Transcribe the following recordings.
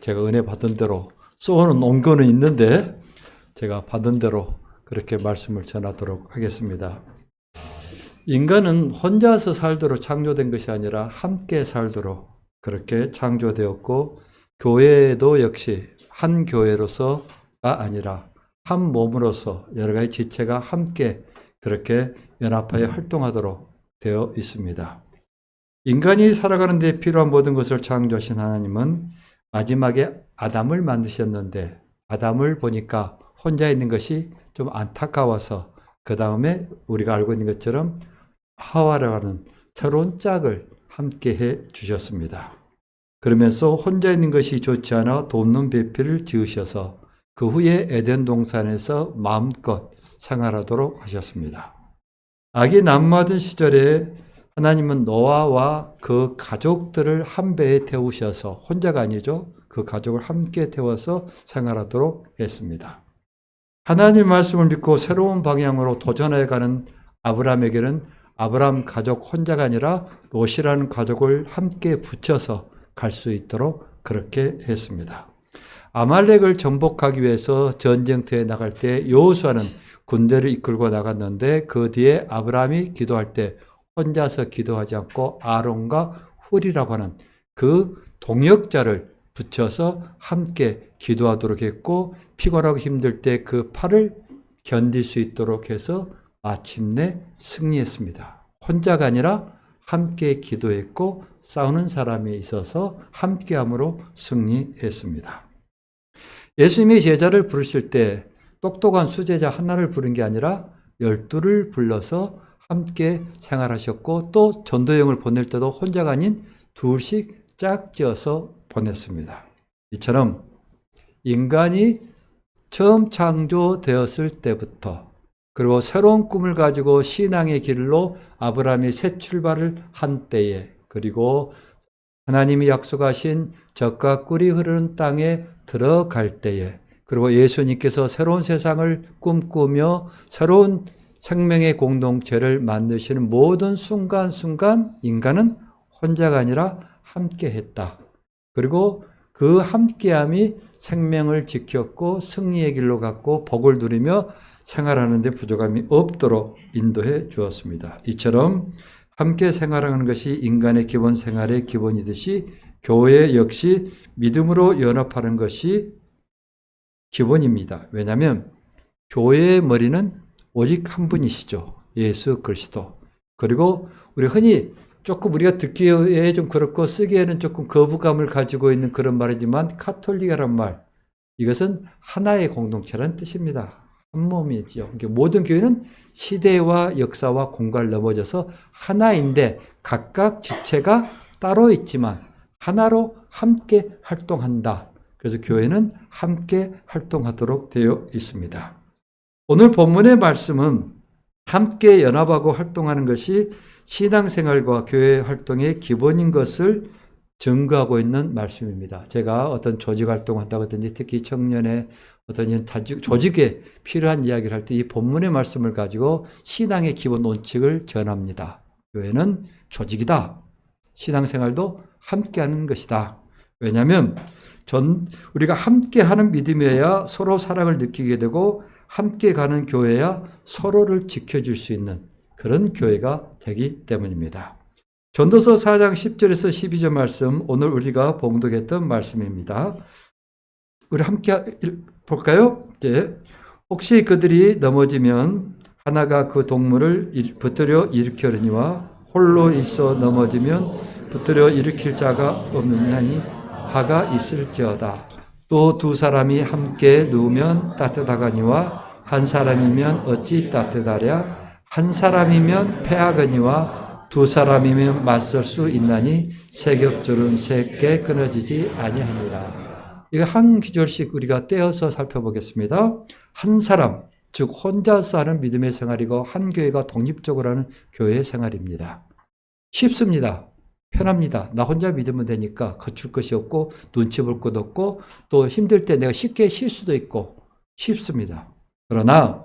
제가 은혜 받은 대로 쏘는 거는 있는데 제가 받은 대로 그렇게 말씀을 전하도록 하겠습니다. 인간은 혼자서 살도록 창조된 것이 아니라 함께 살도록 그렇게 창조되었고, 교회도 역시 한 교회로서가 아니라 한 몸으로서 여러 가지 지체가 함께 그렇게 연합하여 활동하도록 되어 있습니다. 인간이 살아가는 데 필요한 모든 것을 창조하신 하나님은 마지막에 아담을 만드셨는데, 아담을 보니까 혼자 있는 것이 좀 안타까워서 그 다음에 우리가 알고 있는 것처럼 하와라는 새로운 짝을 함께 해 주셨습니다. 그러면서 혼자 있는 것이 좋지 않아 돕는 배필을 지으셔서 그 후에 에덴 동산에서 마음껏 생활하도록 하셨습니다. 아기 남마던 시절에 하나님은 노아와 그 가족들을 한 배에 태우셔서, 혼자가 아니죠, 그 가족을 함께 태워서 생활하도록 했습니다. 하나님 말씀을 믿고 새로운 방향으로 도전해 가는 아브라함에게는 아브라함 가족 혼자가 아니라 롯이라는 가족을 함께 붙여서 갈 수 있도록 그렇게 했습니다. 아말렉을 정복하기 위해서 전쟁터에 나갈 때 여호수아는 군대를 이끌고 나갔는데, 그 뒤에 아브라함이 기도할 때 혼자서 기도하지 않고 아론과 훌이라고 하는 그 동역자를 붙여서 함께 기도하도록 했고, 피곤하고 힘들 때 그 팔을 견딜 수 있도록 해서 마침내 승리했습니다. 혼자가 아니라 함께 기도했고 싸우는 사람이 있어서 함께함으로 승리했습니다. 예수님이 제자를 부르실 때 똑똑한 수제자 하나를 부른 게 아니라 12를 불러서 함께 생활하셨고, 또 전도여행을 보낼 때도 혼자가 아닌 둘씩 짝지어서 보냈습니다. 이처럼 인간이 처음 창조되었을 때부터, 그리고 새로운 꿈을 가지고 신앙의 길로 아브라함이 새 출발을 한 때에, 그리고 하나님이 약속하신 젖과 꿀이 흐르는 땅에 들어갈 때에, 그리고 예수님께서 새로운 세상을 꿈꾸며 새로운 생명의 공동체를 만드시는 모든 순간순간 인간은 혼자가 아니라 함께 했다. 그리고 그 함께함이 생명을 지켰고 승리의 길로 갔고 복을 누리며 생활하는 데 부족함이 없도록 인도해 주었습니다. 이처럼 함께 생활하는 것이 인간의 기본 생활의 기본이듯이 교회 역시 믿음으로 연합하는 것이 기본입니다. 왜냐하면 교회의 머리는 오직 한 분이시죠. 예수 그리스도. 그리고 우리 흔히 조금 우리가 듣기에 좀 그렇고 쓰기에는 조금 거부감을 가지고 있는 그런 말이지만, 카톨릭이라는 말, 이것은 하나의 공동체라는 뜻입니다. 한 몸이죠. 그러니까 모든 교회는 시대와 역사와 공간을 넘어져서 하나인데 각각 지체가 따로 있지만 하나로 함께 활동한다. 그래서 교회는 함께 활동하도록 되어 있습니다. 오늘 본문의 말씀은 함께 연합하고 활동하는 것이 신앙생활과 교회 활동의 기본인 것을 증거하고 있는 말씀입니다. 제가 어떤 조직 활동을 한다든지 특히 청년의 어떤 조직에 필요한 이야기를 할 때 이 본문의 말씀을 가지고 신앙의 기본 원칙을 전합니다. 교회는 조직이다. 신앙생활도 함께하는 것이다. 왜냐하면 우리가 함께하는 믿음이어야 서로 사랑을 느끼게 되고, 함께 가는 교회야 서로를 지켜줄 수 있는 그런 교회가 되기 때문입니다. 전도서 4장 10절에서 12절 말씀, 오늘 우리가 봉독했던 말씀입니다. 우리 함께 볼까요? 네. 혹시 그들이 넘어지면 하나가 그 동물을 붙들어 일으키려니와 홀로 있어 넘어지면 붙들어 일으킬 자가 없느냐니 화가 있을지어다. 또 두 사람이 함께 누우면 따뜻하거니와 한 사람이면 어찌 따뜻하랴. 한 사람이면 패하거니와 두 사람이면 맞설 수 있나니 세 겹줄은 세 끊어지지 아니하니라. 이거 한 기절씩 우리가 떼어서 살펴보겠습니다. 한 사람, 즉 혼자서 하는 믿음의 생활이고, 한 교회가 독립적으로 하는 교회의 생활입니다. 쉽습니다. 편합니다. 나 혼자 믿으면 되니까 거칠 것이 없고 눈치 볼 것 없고, 또 힘들 때 내가 쉽게 쉴 수도 있고 쉽습니다. 그러나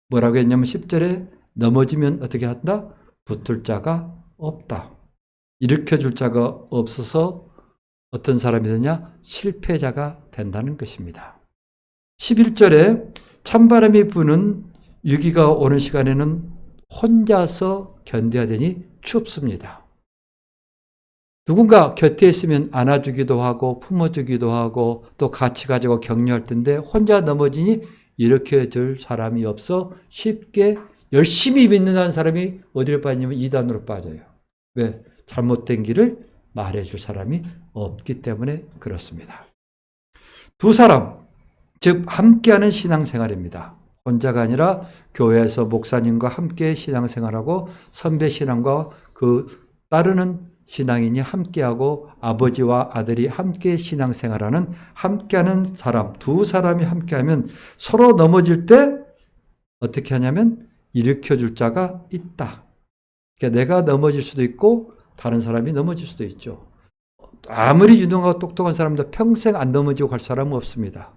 뭐라고 했냐면 10절에 넘어지면 어떻게 한다? 붙을 자가 없다. 일으켜줄 자가 없어서 어떤 사람이 되냐? 실패자가 된다는 것입니다. 11절에 찬바람이 부는 위기가 오는 시간에는 혼자서 견뎌야 되니 춥습니다. 누군가 곁에 있으면 안아주기도 하고 품어주기도 하고 또 같이 가지고 격려할 텐데 혼자 넘어지니 일으켜줄 사람이 없어 쉽게 열심히 믿는다는 사람이 어디로 빠지냐면 이단으로 빠져요. 왜? 잘못된 길을 말해줄 사람이 없기 때문에 그렇습니다. 두 사람, 즉 함께하는 신앙생활입니다. 혼자가 아니라 교회에서 목사님과 함께 신앙생활하고 선배 신앙과 그 따르는 신앙인이 함께하고 아버지와 아들이 함께 신앙생활하는 함께하는 사람, 두 사람이 함께하면 서로 넘어질 때 어떻게 하냐면 일으켜줄 자가 있다. 그러니까 내가 넘어질 수도 있고 다른 사람이 넘어질 수도 있죠. 아무리 유능하고 똑똑한 사람도 평생 안 넘어지고 갈 사람은 없습니다.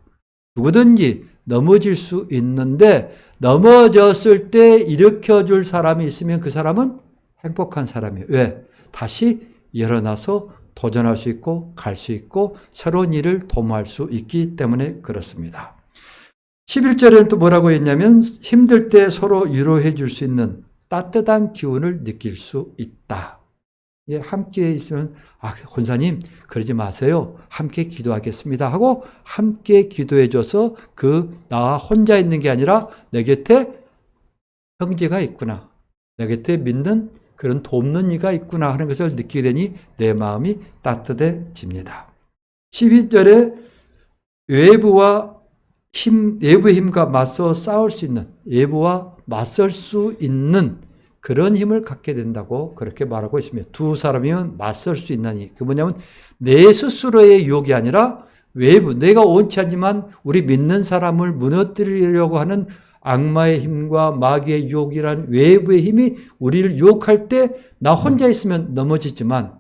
누구든지 넘어질 수 있는데 넘어졌을 때 일으켜줄 사람이 있으면 그 사람은 행복한 사람이에요. 왜? 다시 일어나서 도전할 수 있고 갈 수 있고 새로운 일을 도모할 수 있기 때문에 그렇습니다. 11절에는 또 뭐라고 했냐면 힘들 때 서로 위로해 줄 수 있는 따뜻한 기운을 느낄 수 있다. 함께 있으면 권사님 그러지 마세요. 함께 기도하겠습니다 하고 함께 기도해 줘서 나 혼자 있는 게 아니라 내 곁에 형제가 있구나. 내 곁에 믿는 그런 돕는 이가 있구나 하는 것을 느끼게 되니 내 마음이 따뜻해집니다. 12절에 외부의 힘과 맞서 싸울 수 있는, 외부와 맞설 수 있는 그런 힘을 갖게 된다고 그렇게 말하고 있습니다. 두 사람이면 맞설 수 있나니. 그 뭐냐면 내 스스로의 유혹이 아니라 외부, 내가 원치 않지만 우리 믿는 사람을 무너뜨리려고 하는 악마의 힘과 마귀의 유혹이란 외부의 힘이 우리를 유혹할 때 나 혼자 있으면 넘어지지만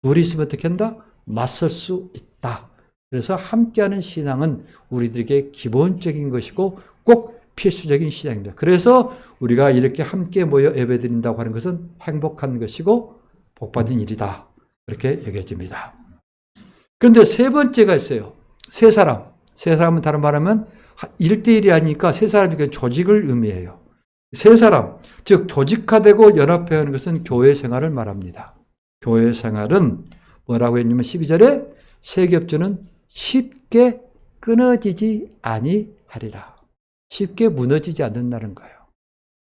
둘이 있으면 어떻게 한다? 맞설 수 있다. 그래서 함께하는 신앙은 우리들에게 기본적인 것이고 꼭 필수적인 신앙입니다. 그래서 우리가 이렇게 함께 모여 예배드린다고 하는 것은 행복한 것이고 복받은 일이다. 그렇게 얘기해집니다. 그런데 세 번째가 있어요. 세 사람. 세 사람은 다른 말하면 1대1이 하니까 세 사람이 조직을 의미해요. 세 사람, 즉 조직화되고 연합해야 하는 것은 교회 생활을 말합니다. 교회 생활은 뭐라고 했냐면 12절에 세 겹주는 쉽게 끊어지지 아니하리라. 쉽게 무너지지 않는다는 거예요.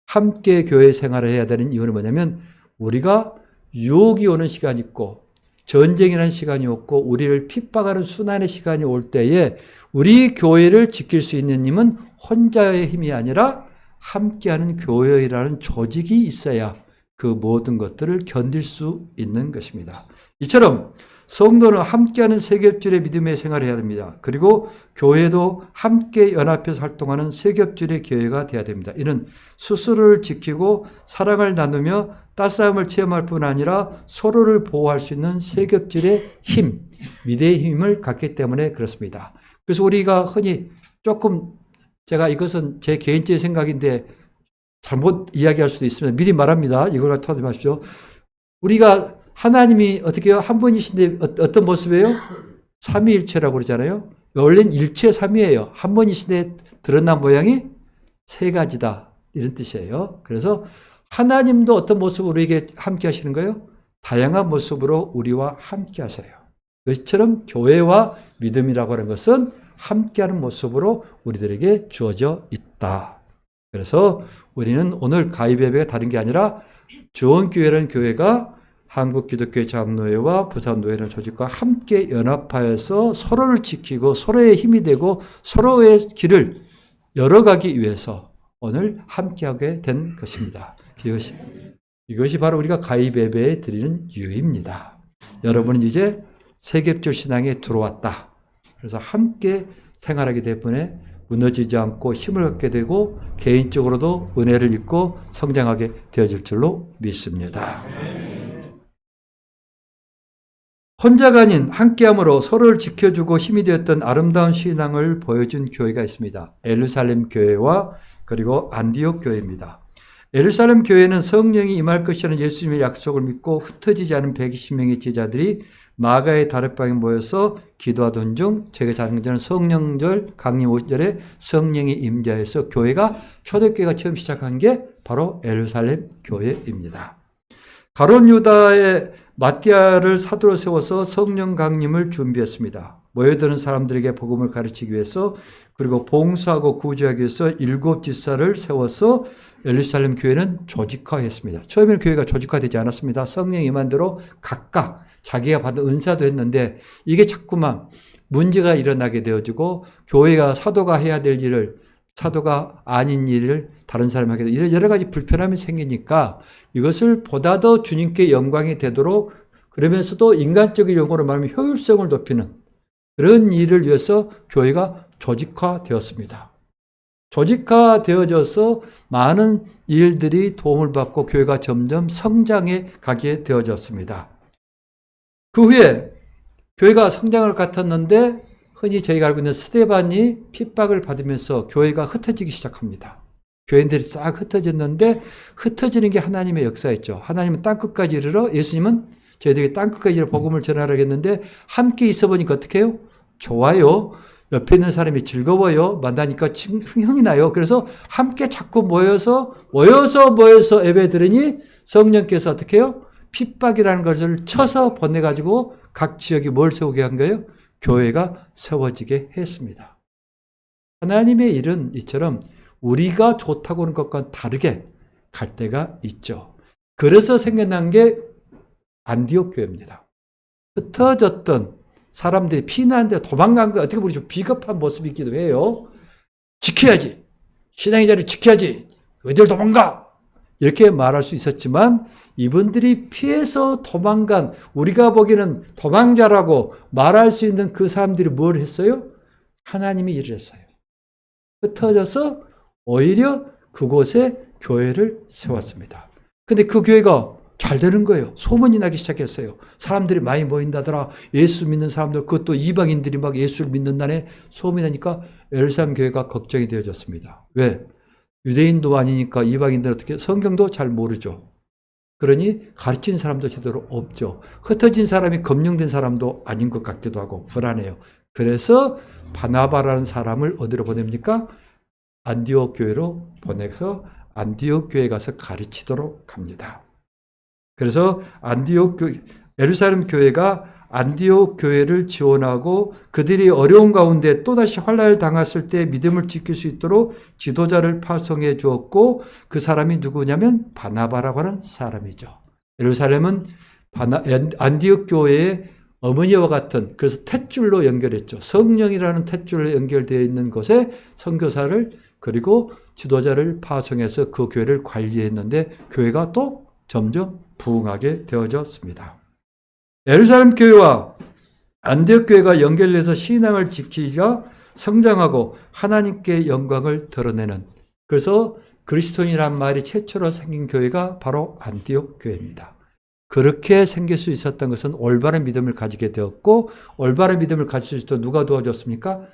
함께 교회 생활을 해야 되는 이유는 뭐냐면 우리가 유혹이 오는 시간이 있고 전쟁이라는 시간이 없고 우리를 핍박하는 순환의 시간이 올 때에 우리 교회를 지킬 수 있는 힘은 혼자의 힘이 아니라 함께하는 교회라는 조직이 있어야 그 모든 것들을 견딜 수 있는 것입니다. 이처럼 성도는 함께하는 세겹줄의 믿음의 생활을 해야 됩니다. 그리고 교회도 함께 연합해서 활동하는 세겹줄의 교회가 되어야 됩니다. 이는 스스로를 지키고 사랑을 나누며 따스함을 체험할 뿐 아니라 서로를 보호할 수 있는 세겹줄의 힘, 미대의 힘을 갖기 때문에 그렇습니다. 그래서 우리가 흔히 조금 제가 이것은 제 개인적인 생각인데 잘못 이야기할 수도 있습니다. 미리 말합니다. 이걸 갖다 하지 마십시오. 우리가 하나님이 어떻게 해요? 한 분이신데 어떤 모습이에요? 삼위일체라고 그러잖아요. 원래는 일체 삼위예요. 한 분이신데 드러난 모양이 세 가지다. 이런 뜻이에요. 그래서 하나님도 어떤 모습으로 우리에게 함께 하시는 거예요? 다양한 모습으로 우리와 함께 하셔요. 그것처럼 교회와 믿음이라고 하는 것은 함께하는 모습으로 우리들에게 주어져 있다. 그래서 우리는 오늘 가입예배가 다른 게 아니라 주원교회라는 교회가 한국기독교회 장로회와 부산노회라는 조직과 함께 연합하여서 서로를 지키고 서로의 힘이 되고 서로의 길을 열어가기 위해서 오늘 함께하게 된 것입니다. 이것이 바로 우리가 가입예배에 드리는 이유입니다. 여러분은 이제 세겹줄 신앙에 들어왔다. 그래서 함께 생활하게 되면 무너지지 않고 힘을 얻게 되고 개인적으로도 은혜를 입고 성장하게 되어질 줄로 믿습니다. 혼자가 아닌 함께함으로 서로를 지켜주고 힘이 되었던 아름다운 신앙을 보여준 교회가 있습니다. 예루살렘 교회와 그리고 안디옥 교회입니다. 예루살렘 교회는 성령이 임할 것이라는 예수님의 약속을 믿고 흩어지지 않은 120명의 제자들이 마가의 다락방에 모여서 기도하던 중 제가 장전한 성령절 강림 5절에 성령이 임재해서 교회가 초대교회가 처음 시작한 게 바로 예루살렘 교회입니다. 가룟 유다의 마띠아를 사도로 세워서 성령 강림을 준비했습니다. 모여드는 사람들에게 복음을 가르치기 위해서 그리고 봉사하고 구제하기 위해서 7 지사를 세워서 예루살렘 교회는 조직화했습니다. 처음에는 교회가 조직화되지 않았습니다. 성령이 임한 대로 각각 자기가 받은 은사도 했는데 이게 자꾸만 문제가 일어나게 되어지고 교회가 사도가 해야 될 일을 사도가 아닌 일을 다른 사람이 하게 되고 이런 여러 가지 불편함이 생기니까 이것을 보다 더 주님께 영광이 되도록 그러면서도 인간적인 용어로 말하면 효율성을 높이는 그런 일을 위해서 교회가 조직화되었습니다. 조직화되어져서 많은 일들이 도움을 받고 교회가 점점 성장해 가게 되어졌습니다. 그 후에 교회가 성장을 같았는데 흔히 저희가 알고 있는 스데반이 핍박을 받으면서 교회가 흩어지기 시작합니다. 교인들이 싹 흩어졌는데 흩어지는 게 하나님의 역사였죠. 하나님은 땅끝까지 이르러 예수님은 저희들에게 땅끝까지 이르러 복음을 전하라고 했는데 함께 있어 보니까 어떻게 해요? 좋아요. 옆에 있는 사람이 즐거워요. 만나니까 흥이 나요. 그래서 함께 자꾸 모여서 예배 드리니 성령께서 어떻게 해요? 핍박이라는 것을 쳐서 보내가지고 각 지역에 뭘 세우게 한 거예요? 교회가 세워지게 했습니다. 하나님의 일은 이처럼 우리가 좋다고 하는 것과 다르게 갈 때가 있죠. 그래서 생겨난 게 안디옥 교회입니다. 흩어졌던 사람들이 피난데 도망간 거 어떻게 보면 좀 비겁한 모습이기도 해요. 지켜야지. 신앙의 자리를 지켜야지. 어딜 도망가. 이렇게 말할 수 있었지만 이분들이 피해서 도망간 우리가 보기에는 도망자라고 말할 수 있는 그 사람들이 뭘 했어요? 하나님이 일을 했어요. 흩어져서 오히려 그곳에 교회를 세웠습니다. 근데 그 교회가 잘 되는 거예요. 소문이 나기 시작했어요. 사람들이 많이 모인다더라. 예수 믿는 사람들, 그것도 이방인들이 막 예수를 믿는다네. 소문이 나니까 예루살렘 교회가 걱정이 되어졌습니다. 왜? 유대인도 아니니까 이방인들은 어떻게 성경도 잘 모르죠. 그러니 가르친 사람도 제대로 없죠. 흩어진 사람이 검증된 사람도 아닌 것 같기도 하고 불안해요. 그래서 바나바라는 사람을 어디로 보냅니까? 안디옥 교회로 보내서 안디옥 교회에 가서 가르치도록 합니다. 그래서 예루살렘 교회가 안디옥 교회를 지원하고 그들이 어려운 가운데 또다시 환난을 당했을 때 믿음을 지킬 수 있도록 지도자를 파송해 주었고 그 사람이 누구냐면 바나바라고 하는 사람이죠. 예루살렘은 안디옥 교회의 어머니와 같은 그래서 탯줄로 연결했죠. 성령이라는 탯줄로 연결되어 있는 곳에 선교사를 그리고 지도자를 파송해서 그 교회를 관리했는데 교회가 또 점점 부흥하게 되어졌습니다. 예루살렘 교회와 안디옥 교회가 연결돼서 신앙을 지키기가 성장하고 하나님께 영광을 드러내는 그래서 그리스도인이란 말이 최초로 생긴 교회가 바로 안디옥 교회입니다. 그렇게 생길 수 있었던 것은 올바른 믿음을 가지게 되었고 올바른 믿음을 가질 수 있도록 누가 도와줬습니까?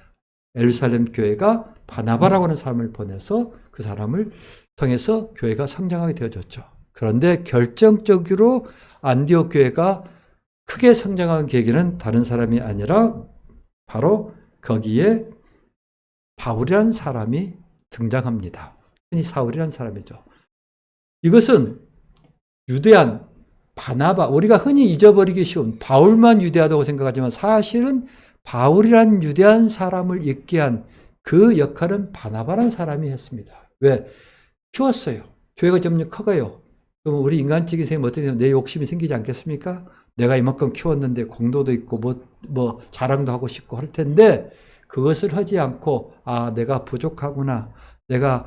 예루살렘 교회가 바나바라고 하는 사람을 보내서 그 사람을 통해서 교회가 성장하게 되어졌죠. 그런데 결정적으로 안디옥 교회가 크게 성장한 계기는 다른 사람이 아니라 바로 거기에 바울이라는 사람이 등장합니다. 흔히 사울이라는 사람이죠. 이것은 유대한 바나바, 우리가 흔히 잊어버리기 쉬운 바울만 유대하다고 생각하지만 사실은 바울이라는 유대한 사람을 있게 한 그 역할은 바나바라는 사람이 했습니다. 왜? 키웠어요. 교회가 점점 커가요. 그럼 우리 인간적인 생각이 어떻게 되면 내 욕심이 생기지 않겠습니까? 내가 이만큼 키웠는데 공도도 있고 뭐 자랑도 하고 싶고 할 텐데 그것을 하지 않고 내가 부족하구나. 내가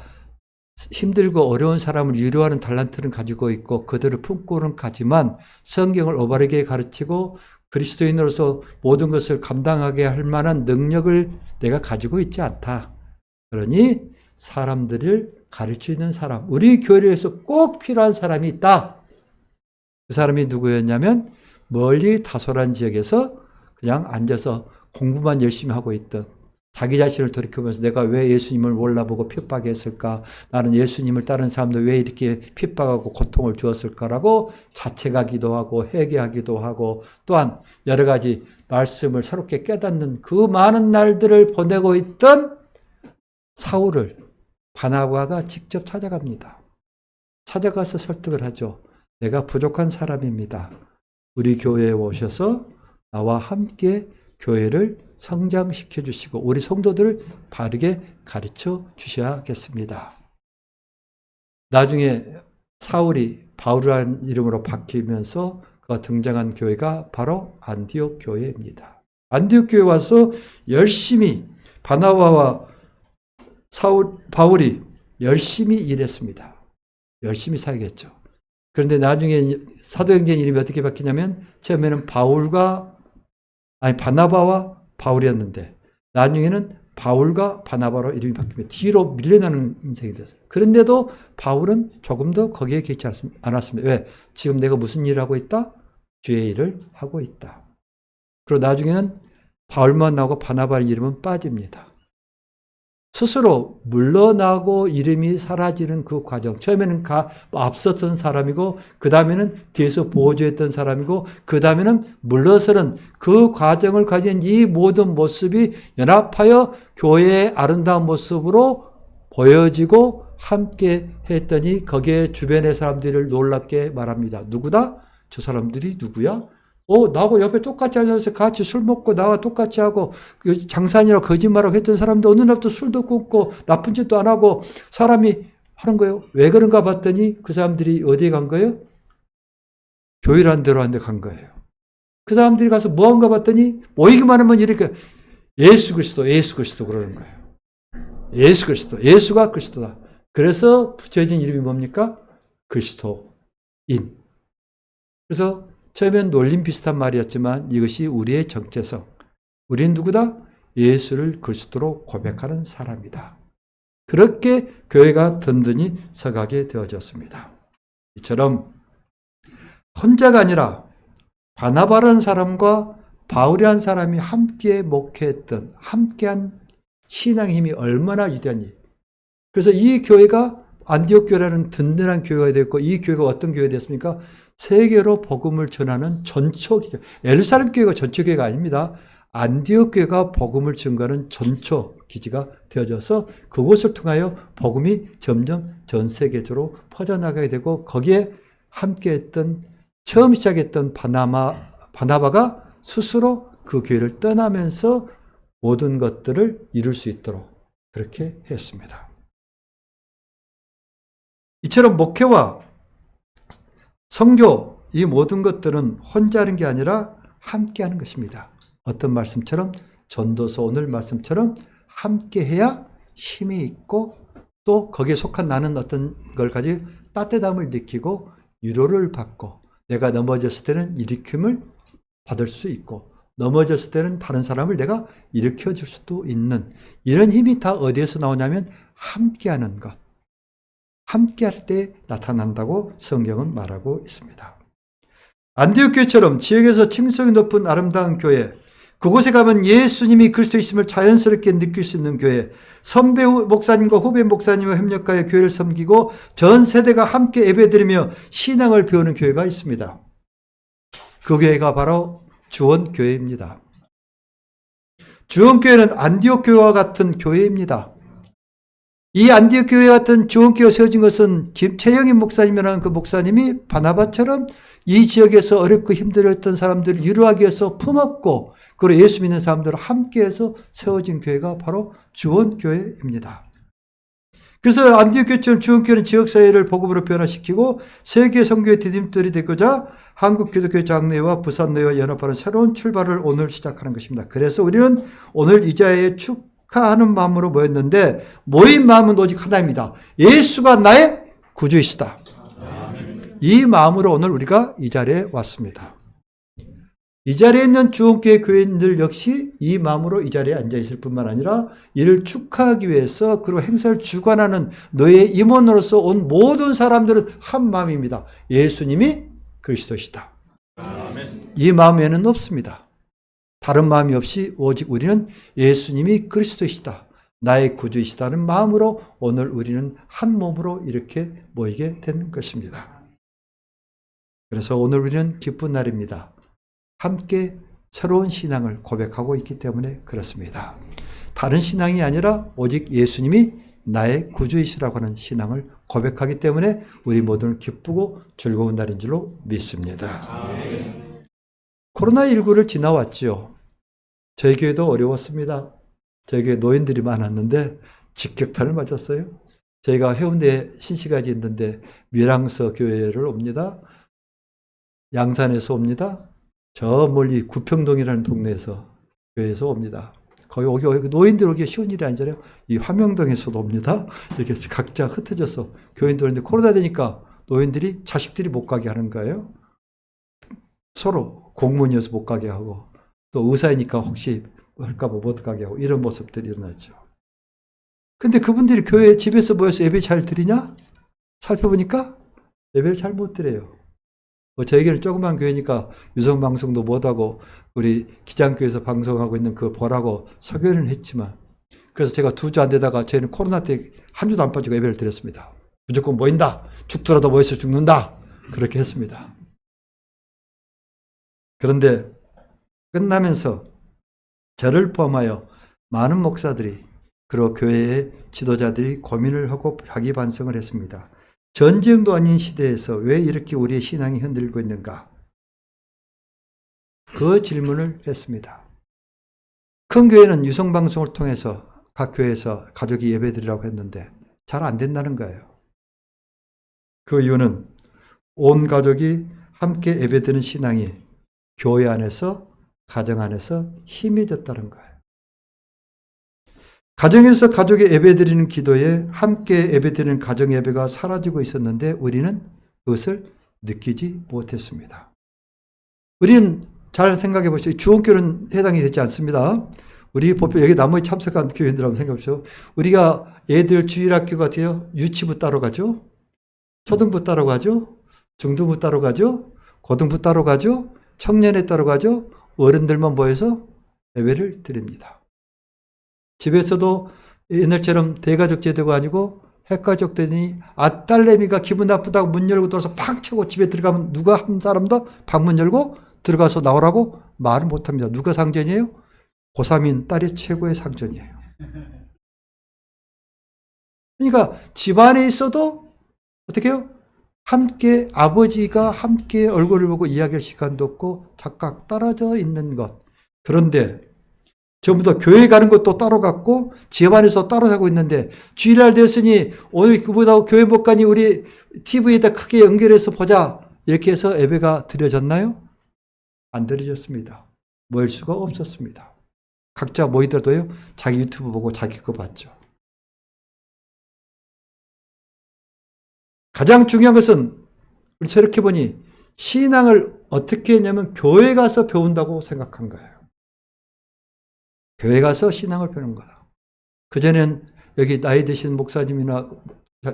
힘들고 어려운 사람을 위로하는 달란트를 가지고 있고 그들을 품고는 가지만 성경을 올바르게 가르치고 그리스도인으로서 모든 것을 감당하게 할 만한 능력을 내가 가지고 있지 않다. 그러니 사람들을 가르치는 사람, 우리 교회를 위해서 꼭 필요한 사람이 있다. 그 사람이 누구였냐면 멀리 다소란 지역에서 그냥 앉아서 공부만 열심히 하고 있던 자기 자신을 돌이켜보면서 내가 왜 예수님을 몰라보고 핍박했을까? 나는 예수님을 다른 사람들 왜 이렇게 핍박하고 고통을 주었을까라고 자책하기도 하고 회개하기도 하고 또한 여러 가지 말씀을 새롭게 깨닫는 그 많은 날들을 보내고 있던 사울을 바나바가 직접 찾아갑니다. 찾아가서 설득을 하죠. 내가 부족한 사람입니다. 우리 교회에 오셔서 나와 함께 교회를 성장시켜 주시고 우리 성도들을 바르게 가르쳐 주셔야겠습니다. 나중에 사울이 바울이라는 이름으로 바뀌면서 그가 등장한 교회가 바로 안디옥 교회입니다. 안디옥 교회에 와서 열심히 바나바와 바울이 열심히 일했습니다. 열심히 살겠죠. 그런데 나중에 사도행전 이름이 어떻게 바뀌냐면 처음에는 바나바와 바울이었는데 나중에는 바울과 바나바로 이름이 바뀌며 뒤로 밀려나는 인생이 됐어요. 그런데도 바울은 조금 더 거기에 계시지 않았습니다. 왜? 지금 내가 무슨 일을 하고 있다? 주의 일을 하고 있다. 그리고 나중에는 바울만 나오고 바나바의 이름은 빠집니다. 스스로 물러나고 이름이 사라지는 그 과정. 처음에는 앞섰던 사람이고 그 다음에는 뒤에서 보조했던 사람이고 그 다음에는 물러서는 그 과정을 가진 이 모든 모습이 연합하여 교회의 아름다운 모습으로 보여지고 함께 했더니 거기에 주변의 사람들을 놀랍게 말합니다. 누구다? 저 사람들이 누구야? 나하고 옆에 똑같이 앉아서 같이 술 먹고 나와 똑같이 하고 장사하느라 거짓말하고 했던 사람도 어느 날부터 술도 끊고 나쁜 짓도 안 하고 사람이 하는 거예요. 왜 그런가 봤더니 그 사람들이 어디에 간 거예요? 교회라는 데로 한 데 간 거예요. 그 사람들이 가서 뭐 한가 봤더니 모이기만 하면 이렇게 예수 그리스도 그러는 거예요. 예수 그리스도, 예수가 그리스도다. 그래서 붙여진 이름이 뭡니까? 그리스도인. 그래서 처음엔 놀림 비슷한 말이었지만 이것이 우리의 정체성. 우리는 누구다? 예수를 그리스도로 고백하는 사람이다. 그렇게 교회가 든든히 서가게 되어졌습니다. 이처럼 혼자가 아니라 바나바라는 사람과 바울이라는 사람이 함께 목회했던 함께한 신앙의 힘이 얼마나 위대하니. 그래서 이 교회가 안디옥 교회라는 든든한 교회가 되었고 이 교회가 어떤 교회가 되었습니까? 세계로 복음을 전하는 전초기죠. 예루살렘 교회가 전초교회가 아닙니다. 안디옥 교회가 복음을 증거하는 전초기지가 되어져서 그곳을 통하여 복음이 점점 전 세계적으로 퍼져나가게 되고 거기에 함께했던 처음 시작했던 바나바가 스스로 그 교회를 떠나면서 모든 것들을 이룰 수 있도록 그렇게 했습니다. 이처럼 목회와 선교 이 모든 것들은 혼자 하는 게 아니라 함께 하는 것입니다. 어떤 말씀처럼 전도서 오늘 말씀처럼 함께 해야 힘이 있고 또 거기에 속한 나는 어떤 걸 가지고 따뜻함을 느끼고 위로를 받고 내가 넘어졌을 때는 일으킴을 받을 수 있고 넘어졌을 때는 다른 사람을 내가 일으켜 줄 수도 있는 이런 힘이 다 어디에서 나오냐면 함께 하는 것. 함께 할 때 나타난다고 성경은 말하고 있습니다. 안디옥 교회처럼 지역에서 층성이 높은 아름다운 교회, 그곳에 가면 예수님이 그리스도이심을 자연스럽게 느낄 수 있는 교회, 선배 목사님과 후배 목사님과 협력하여 교회를 섬기고 전 세대가 함께 예배드리며 신앙을 배우는 교회가 있습니다. 그 교회가 바로 주원교회입니다. 주원교회는 안디옥 교회와 같은 교회입니다. 이 안디옥 교회 같은 주원교회가 세워진 것은 최영인 목사님이라는 그 목사님이 바나바처럼 이 지역에서 어렵고 힘들었던 사람들을 위로하기 위해서 품었고 그리고 예수 믿는 사람들을 함께해서 세워진 교회가 바로 주원교회입니다. 그래서 안디옥 교회처럼 주원교회는 지역사회를 복음으로 변화시키고 세계 선교의 디딤돌이 되고자 한국기독교 장로회와 부산노회와 연합하는 새로운 출발을 오늘 시작하는 것입니다. 그래서 우리는 오늘 이 자리에 축하하는 마음으로 모였는데 모인 마음은 오직 하나입니다. 예수가 나의 구주이시다. 이 마음으로 오늘 우리가 이 자리에 왔습니다. 이 자리에 있는 주원교회 교인들 역시 이 마음으로 이 자리에 앉아 있을 뿐만 아니라 이를 축하하기 위해서 그리고 행사를 주관하는 너의 임원으로서 온 모든 사람들은 한 마음입니다. 예수님이 그리스도시다. 이 마음에는 없습니다. 다른 마음이 없이 오직 우리는 예수님이 그리스도이시다, 나의 구주이시다는 마음으로 오늘 우리는 한 몸으로 이렇게 모이게 된 것입니다. 그래서 오늘 우리는 기쁜 날입니다. 함께 새로운 신앙을 고백하고 있기 때문에 그렇습니다. 다른 신앙이 아니라 오직 예수님이 나의 구주이시라고 하는 신앙을 고백하기 때문에 우리 모두는 기쁘고 즐거운 날인 줄로 믿습니다. 코로나19를 지나왔죠. 저희 교회도 어려웠습니다. 저희 교회 노인들이 많았는데 직격탄을 맞았어요. 저희가 해운대에 신시가지 있는데 밀항서 교회를 옵니다. 양산에서 옵니다. 저 멀리 구평동이라는 동네에서 교회에서 옵니다. 거의 여기 노인들 오기 쉬운 일이 아니잖아요. 이 화명동에서도 옵니다. 이렇게 각자 흩어져서 교인들 오는데 코로나 되니까 노인들이 자식들이 못 가게 하는 거예요. 서로 공무원이어서 못 가게 하고 또 의사이니까 혹시 할까봐 못 가게 하고 이런 모습들이 일어났죠. 근데 그분들이 교회 집에서 모여서 예배 잘 드리냐? 살펴보니까 예배를 잘 못 드려요. 저에게는 조그만 교회니까 유성방송도 못하고 우리 기장교회에서 방송하고 있는 그 보라고 소개는 했지만, 그래서 제가 2주 안 되다가 저희는 코로나 때 한 주도 안 빠지고 예배를 드렸습니다. 무조건 모인다. 죽더라도 모여서 죽는다. 그렇게 했습니다. 그런데 끝나면서 저를 포함하여 많은 목사들이 그리고 교회의 지도자들이 고민을 하고 자기 반성을 했습니다. 전쟁도 아닌 시대에서 왜 이렇게 우리의 신앙이 흔들리고 있는가? 그 질문을 했습니다. 큰 교회는 유성방송을 통해서 각 교회에서 가족이 예배드리라고 했는데 잘 안 된다는 거예요. 그 이유는 온 가족이 함께 예배드리는 신앙이 교회 안에서, 가정 안에서 희미해졌다는 거예요. 가정에서 가족의 예배드리는 기도에 함께 예배드리는 가정 예배가 사라지고 있었는데 우리는 그것을 느끼지 못했습니다. 우리는 잘 생각해 보시죠. 주원교는 해당이 되지 않습니다. 우리 보편 여기 나머지 참석한 교인들 한번 생각해 보시죠. 우리가 애들 주일학교 같아요. 유치부 따로 가죠. 초등부 따로 가죠. 중등부 따로 가죠. 고등부 따로 가죠. 청년회 따로 가죠. 어른들만 모여서 예배를 드립니다. 집에서도 옛날처럼 대가족 제도가 아니고 핵가족 되니 딸내미가 기분 나쁘다고 문 열고 들어와서 팡 치고 집에 들어가면 누가 한 사람도 방문 열고 들어가서 나오라고 말을 못합니다. 누가 상전이에요? 고3인 딸이 최고의 상전이에요. 그러니까 집안에 있어도 어떻게 해요? 함께 아버지가 함께 얼굴을 보고 이야기할 시간도 없고 각각 떨어져 있는 것. 그런데 전부 다 교회 가는 것도 따로 갔고 집안에서 따로 하고 있는데 주일날 됐으니 오늘 그보다 교회 못 가니 우리 TV에다 크게 연결해서 보자. 이렇게 해서 예배가 드려졌나요? 안 드려졌습니다. 모일 수가 없었습니다. 각자 모이더라도요. 자기 유튜브 보고 자기 거 봤죠. 가장 중요한 것은 우리 저렇게 보니 신앙을 어떻게 했냐면 교회 가서 배운다고 생각한 거예요. 교회 가서 신앙을 배우는 거다. 그전엔 여기 나이 드신 목사님이나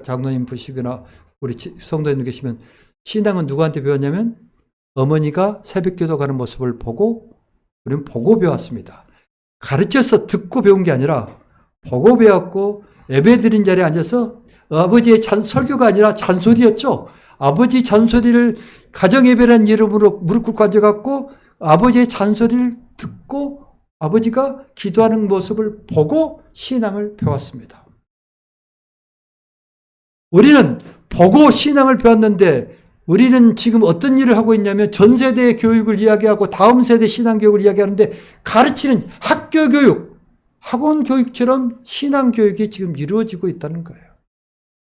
장로님 보시거나 우리 성도님 계시면 신앙은 누구한테 배웠냐면 어머니가 새벽기도 가는 모습을 보고 우리는 보고 배웠습니다. 가르쳐서 듣고 배운 게 아니라 보고 배웠고 예배드린 자리에 앉아서 아버지의 설교가 아니라 잔소리였죠. 아버지 잔소리를 가정예배라는 이름으로 무릎 꿇고 앉아갖고 아버지의 잔소리를 듣고 아버지가 기도하는 모습을 보고 신앙을 배웠습니다. 우리는 보고 신앙을 배웠는데 우리는 지금 어떤 일을 하고 있냐면 전 세대의 교육을 이야기하고 다음 세대 신앙 교육을 이야기하는데 가르치는 학교 교육, 학원 교육처럼 신앙 교육이 지금 이루어지고 있다는 거예요.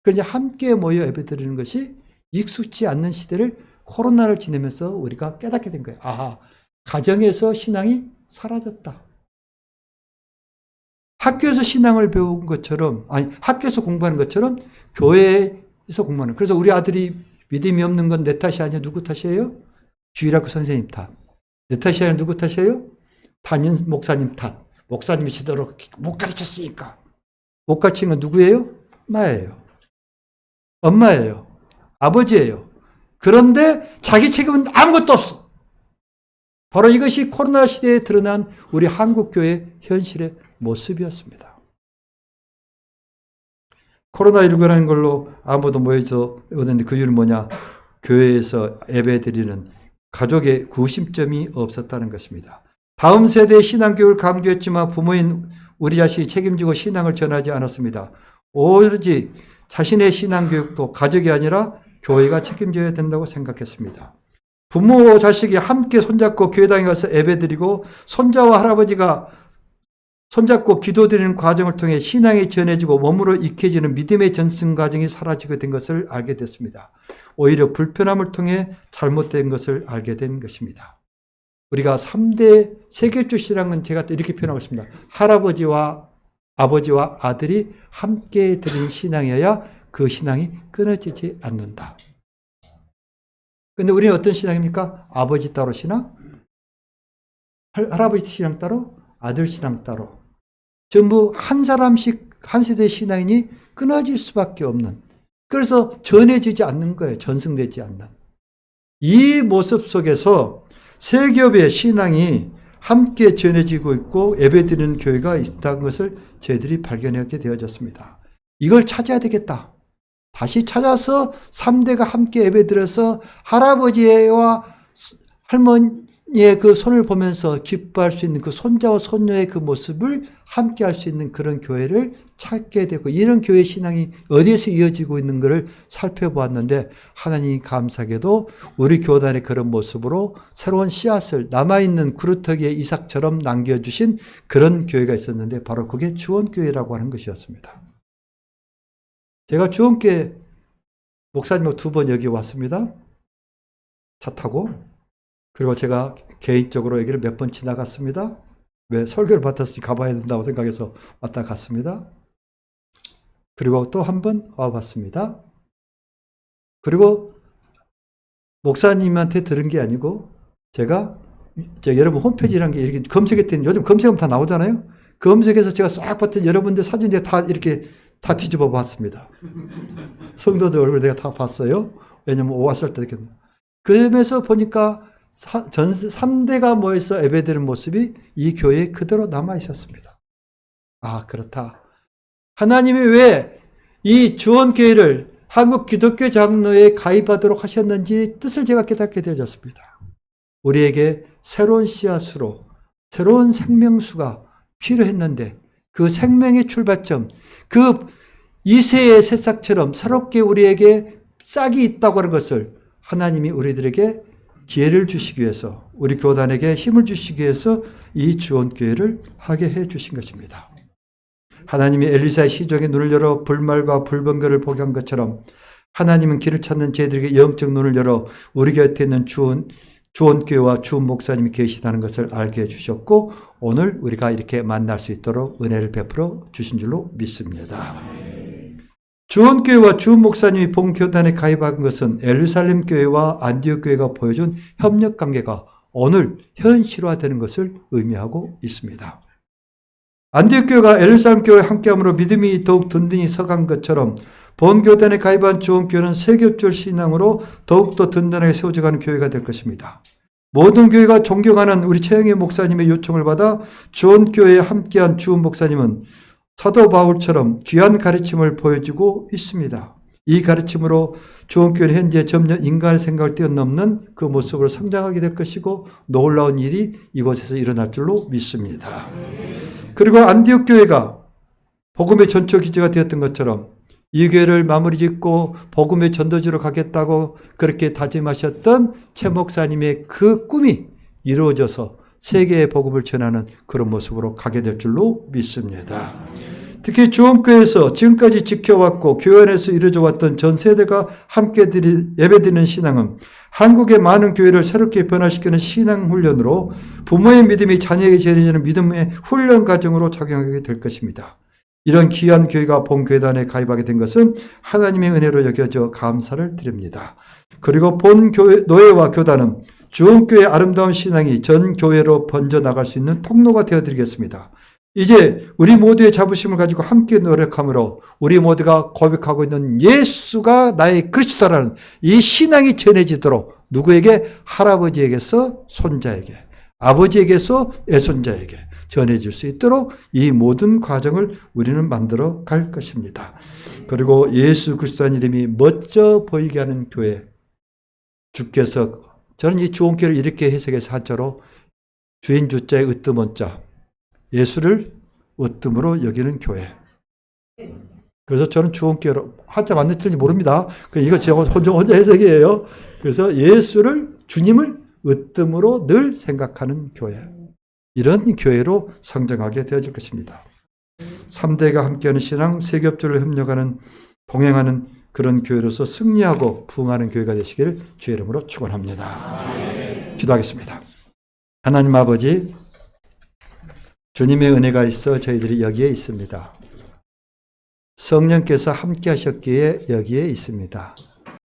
그러니 함께 모여 예배드리는 것이 익숙지 않는 시대를 코로나를 지내면서 우리가 깨닫게 된 거예요. 아하, 가정에서 신앙이 사라졌다. 학교에서 신앙을 배운 것처럼, 아니, 학교에서 공부하는 것처럼 교회에서 공부하는. 그래서 우리 아들이 믿음이 없는 건 내 탓이 아니야. 누구 탓이에요? 주일학교 선생님 탓. 내 탓이 아니라 누구 탓이에요? 담임 목사님 탓. 목사님이 제대로 못 가르쳤으니까. 못 가르친 건 누구예요? 나예요. 엄마예요. 아버지예요. 그런데 자기 책임은 아무것도 없어. 바로 이것이 코로나 시대에 드러난 우리 한국교회의 현실의 모습이었습니다. 코로나19라는 걸로 아무도 모여져 오는데 그 이유는 뭐냐? 교회에서 예배드리는 가족의 구심점이 없었다는 것입니다. 다음 세대의 신앙교육을 강조했지만 부모인 우리 자신이 책임지고 신앙을 전하지 않았습니다. 오로지 자신의 신앙교육도 가족이 아니라 교회가 책임져야 된다고 생각했습니다. 부모와 자식이 함께 손잡고 교회당에 가서 예배드리고 손자와 할아버지가 손잡고 기도드리는 과정을 통해 신앙이 전해지고 몸으로 익혀지는 믿음의 전승 과정이 사라지게 된 것을 알게 됐습니다. 오히려 불편함을 통해 잘못된 것을 알게 된 것입니다. 우리가 3대 세계주 신앙은 제가 이렇게 표현하고 있습니다. 할아버지와 아버지와 아들이 함께 드리는 신앙이어야 그 신앙이 끊어지지 않는다. 그런데 우리는 어떤 신앙입니까? 아버지 따로 신앙, 할아버지 신앙 따로, 아들 신앙 따로. 전부 한 사람씩 한 세대의 신앙이니 끊어질 수밖에 없는, 그래서 전해지지 않는 거예요. 전승되지 않는. 이 모습 속에서 세 겹의 신앙이 함께 전해지고 있고 예배드리는 교회가 있다는 것을 저희들이 발견하게 되어졌습니다. 이걸 찾아야 되겠다. 다시 찾아서 3대가 함께 예배드려서 할아버지와 할머니의 그 손을 보면서 기뻐할 수 있는 그 손자와 손녀의 그 모습을 함께 할 수 있는 그런 교회를 찾게 되고, 이런 교회 신앙이 어디에서 이어지고 있는 것을 살펴보았는데, 하나님이 감사하게도 우리 교단의 그런 모습으로 새로운 씨앗을 남아있는 구루터기의 이삭처럼 남겨주신 그런 교회가 있었는데, 바로 그게 주원교회라고 하는 것이었습니다. 제가 주원교회 목사님하고 2번 여기 왔습니다. 차 타고. 그리고 제가 개인적으로 여기를 몇 번 지나갔습니다. 왜? 설교를 받았으니 가봐야 된다고 생각해서 왔다 갔습니다. 그리고 또 한 번 와봤습니다. 그리고 목사님한테 들은 게 아니고 제가 여러분 홈페이지라는 게 이렇게 검색했더니 요즘 검색하면 다 나오잖아요. 검색해서 제가 싹 봤더니 여러분들 사진 제가 다 이렇게 다 뒤집어 봤습니다. 성도들 얼굴 내가 다 봤어요. 왜냐면 왔을 때 이렇게. 그러면서 보니까 3대가 모여서 예배드리는 모습이 이 교회에 그대로 남아 있었습니다. 아, 그렇다. 하나님이 왜 이 주원교회를 한국 기독교 장로에 가입하도록 하셨는지 뜻을 제가 깨닫게 되어졌습니다. 우리에게 새로운 씨앗으로 새로운 생명수가 필요했는데, 그 생명의 출발점, 그 이새의 새싹처럼 새롭게 우리에게 싹이 있다고 하는 것을 하나님이 우리들에게 기회를 주시기 위해서, 우리 교단에게 힘을 주시기 위해서 이 주원교회를 하게 해 주신 것입니다. 하나님이 엘리사의 시종의 눈을 열어 불말과 불번거를 보게 한 것처럼, 하나님은 길을 찾는 저희들에게 영적 눈을 열어 우리 곁에 있는 주원교회와 주원 목사님이 계시다는 것을 알게 해주셨고, 오늘 우리가 이렇게 만날 수 있도록 은혜를 베풀어 주신 줄로 믿습니다. 주원교회와 주원 목사님이 본교단에 가입한 것은 예루살렘 교회와 안디옥 교회가 보여준 협력관계가 오늘 현실화되는 것을 의미하고 있습니다. 안디옥 교회가 예루살렘 교회와 함께함으로 믿음이 더욱 든든히 서간 것처럼, 본교단에 가입한 주원교회는 세겹줄 신앙으로 더욱더 든든하게 세워져가는 교회가 될 것입니다. 모든 교회가 존경하는 우리 최영애 목사님의 요청을 받아 주원교회에 함께한 주원 목사님은 사도 바울처럼 귀한 가르침을 보여주고 있습니다. 이 가르침으로 주원교회는 현재 점점 인간의 생각을 뛰어넘는 그 모습으로 성장하게 될 것이고, 놀라운 일이 이곳에서 일어날 줄로 믿습니다. 그리고 안디옥 교회가 복음의 전초 기지가 되었던 것처럼 이 교회를 마무리 짓고 복음의 전도지로 가겠다고 그렇게 다짐하셨던 최 목사님의 그 꿈이 이루어져서 세계의 복음을 전하는 그런 모습으로 가게 될 줄로 믿습니다. 특히 주원교회에서 지금까지 지켜왔고 교회 안에서 이루어져 왔던 전 세대가 함께 예배드리는 신앙은 한국의 많은 교회를 새롭게 변화시키는 신앙훈련으로 부모의 믿음이 자녀에게 전해지는 믿음의 훈련 과정으로 작용하게 될 것입니다. 이런 귀한 교회가 본교회단에 가입하게 된 것은 하나님의 은혜로 여겨져 감사를 드립니다. 그리고 본교회 노예와 교단은 주원교회의 아름다운 신앙이 전 교회로 번져나갈 수 있는 통로가 되어드리겠습니다. 이제 우리 모두의 자부심을 가지고 함께 노력함으로 우리 모두가 고백하고 있는 예수가 나의 그리스도라는 이 신앙이 전해지도록, 누구에게? 할아버지에게서 손자에게, 아버지에게서 애손자에게 전해질 수 있도록 이 모든 과정을 우리는 만들어 갈 것입니다. 그리고 예수 그리스도의 이름이 멋져 보이게 하는 교회, 주께서, 저는 이 주원교를 이렇게 해석해서 한자로 주인 주자의 으뜸원자, 예수를 으뜸으로 여기는 교회. 그래서 저는 주원교로 한자 맞는지 틀린지 모릅니다. 이거 제가 혼자 해석이에요. 그래서 예수를, 주님을 으뜸으로 늘 생각하는 교회. 이런 교회로 성장하게 되어질 것입니다. 3대가 함께하는 신앙, 세겹절을 협력하는, 동행하는 그런 교회로서 승리하고 부흥하는 교회가 되시기를 주의 이름으로 축원합니다. 기도하겠습니다. 하나님 아버지, 주님의 은혜가 있어 저희들이 여기에 있습니다. 성령께서 함께 하셨기에 여기에 있습니다.